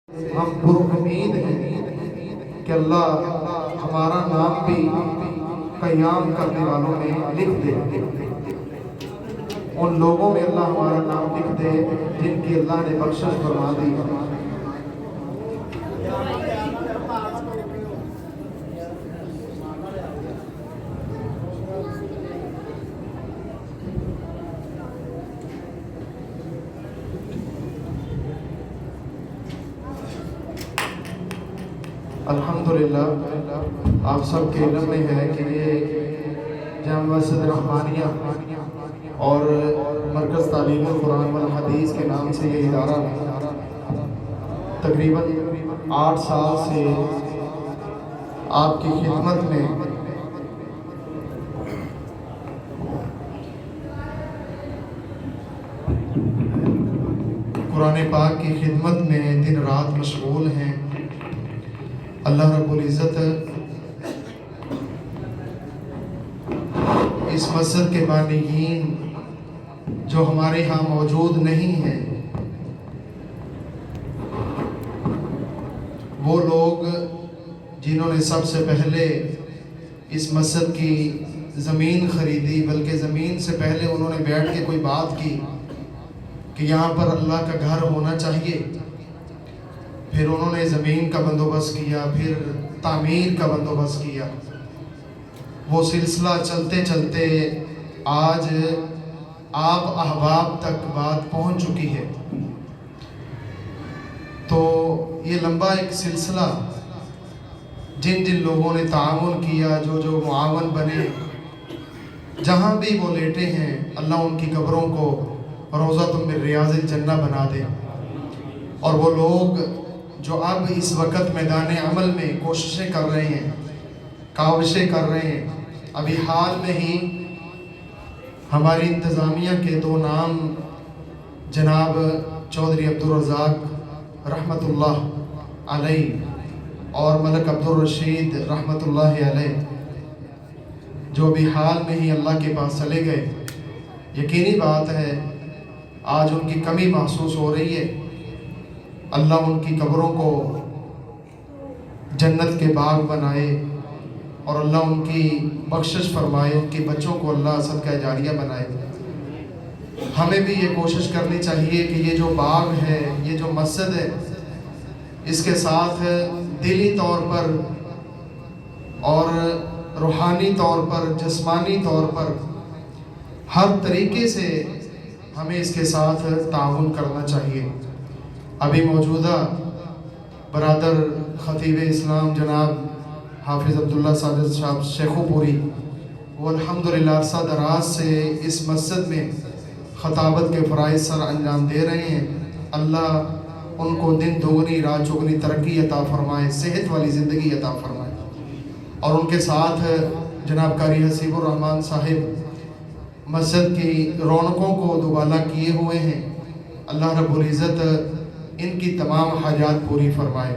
ہم پر امید ہیں کہ اللہ ہمارا نام بھی قیام کرنے والوں میں لکھ دے، ان لوگوں میں اللہ ہمارا نام لکھ دے جن کی اللہ نے بخشش فرما دی۔ الحمدللہ آپ سب کے علم میں ہے کہ یہ جامع مسجد رحمانیہ اور مرکز تعلیم القرآن والحدیث کے نام سے یہ ادارہ تقریباً 8 سال سے آپ کی خدمت میں قرآن پاک کی خدمت میں دن رات مشغول ہیں۔ اللہ رب العزت اس مسجد کے بانیین جو ہمارے ہاں موجود نہیں ہیں، وہ لوگ جنہوں نے سب سے پہلے اس مسجد کی زمین خریدی، بلکہ زمین سے پہلے انہوں نے بیٹھ کے کوئی بات کی کہ یہاں پر اللہ کا گھر ہونا چاہیے، پھر انہوں نے زمین کا بندوبست کیا، پھر تعمیر کا بندوبست کیا، وہ سلسلہ چلتے چلتے آج آپ احباب تک بات پہنچ چکی ہے۔ تو یہ لمبا ایک سلسلہ جن جن لوگوں نے تعاون کیا، جو معاون بنے، جہاں بھی وہ لیٹے ہیں، اللہ ان کی قبروں کو روضۃ من ریاض الجنہ بنا دے، اور وہ لوگ جو اب اس وقت میدان عمل میں کوششیں کر رہے ہیں، کاوشیں کر رہے ہیں، ابھی حال میں ہی ہماری انتظامیہ کے 2 نام جناب چودھری عبدالرزاق رحمۃ اللہ علیہ اور ملک عبدالرشید رحمۃ اللہ علیہ، جو ابھی حال میں ہی اللہ کے پاس چلے گئے، یقینی بات ہے آج ان کی کمی محسوس ہو رہی ہے۔ اللہ ان کی قبروں کو جنت کے باغ بنائے، اور اللہ ان کی بخشش فرمائے، ان کے بچوں کو اللہ صدقہ جاریہ بنائے۔ ہمیں بھی یہ کوشش کرنی چاہیے کہ یہ جو باغ ہے، یہ جو مسجد ہے، اس کے ساتھ دلی طور پر اور روحانی طور پر، جسمانی طور پر، ہر طریقے سے ہمیں اس کے ساتھ تعاون کرنا چاہیے۔ ابھی موجودہ برادر خطیب اسلام جناب حافظ عبداللہ ساجد صاحب شیخو پوری، وہ الحمدللہ عرصہ دراز سے اس مسجد میں خطابت کے فرائض سر انجام دے رہے ہیں۔ اللہ ان کو دن دوگنی رات چوگنی ترقی عطا فرمائے، صحت والی زندگی عطا فرمائے، اور ان کے ساتھ جناب قاری حسیب الرحمن صاحب مسجد کی رونقوں کو دوبالا کیے ہوئے ہیں۔ اللہ رب العزت ان کی تمام حاجات پوری فرمائے،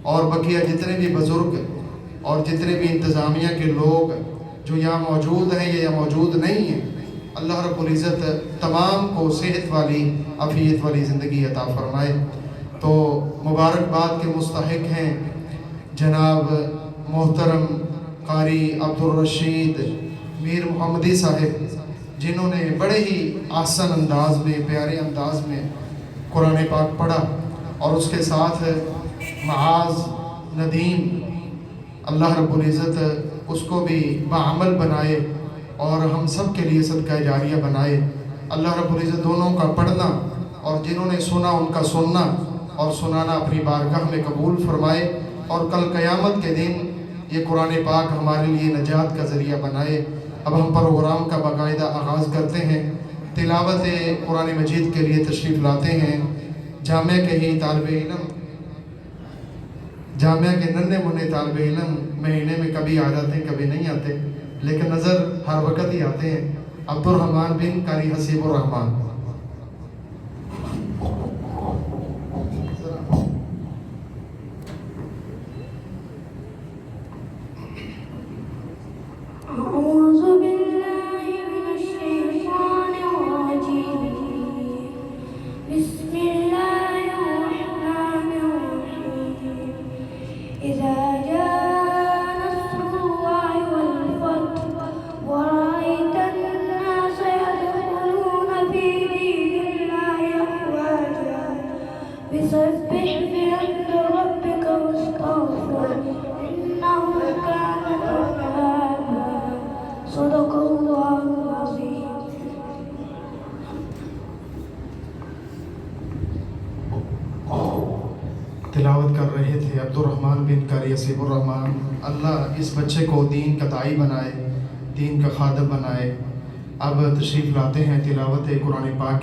اور بقیہ جتنے بھی بزرگ اور جتنے بھی انتظامیہ کے لوگ جو یہاں موجود ہیں یا موجود نہیں ہیں، اللہ رب العزت تمام کو صحت والی عافیت والی زندگی عطا فرمائے۔ تو مبارکباد کے مستحق ہیں جناب محترم قاری عبدالرشید میر محمدی صاحب، جنہوں نے بڑے ہی آسان انداز میں، پیارے انداز میں قرآن پاک پڑھا، اور اس کے ساتھ معاذ ندیم، اللہ رب العزت اس کو بھی بعمل بنائے اور ہم سب کے لیے صدقہ جاریہ بنائے۔ اللہ رب العزت دونوں کا پڑھنا اور جنہوں نے سنا ان کا سننا اور سنانا اپنی بارگاہ میں قبول فرمائے، اور کل قیامت کے دن یہ قرآن پاک ہمارے لیے نجات کا ذریعہ بنائے۔ اب ہم پروگرام کا باقاعدہ آغاز کرتے ہیں۔ تلاوت قرآن مجید کے لیے تشریف لاتے ہیں جامعہ کے ہی طالب علم، جامعہ کے ننھے منھے طالب علم، مہینے میں کبھی آ جاتے ہیں کبھی نہیں آتے، لیکن نظر ہر وقت ہی آتے ہیں، عبدالرحمن بن قاری حسیب الرحمن۔ بسم اللہ الرحمن الرحیم۔ تلاوت کر رہے تھے عبدالرحمن بن کر یسیب الرحمن، اللہ اس بچے کو دین کا داعی بنائے، دین کا خادم بنائے۔ اب تشریف لاتے ہیں تلاوت قرآن پاک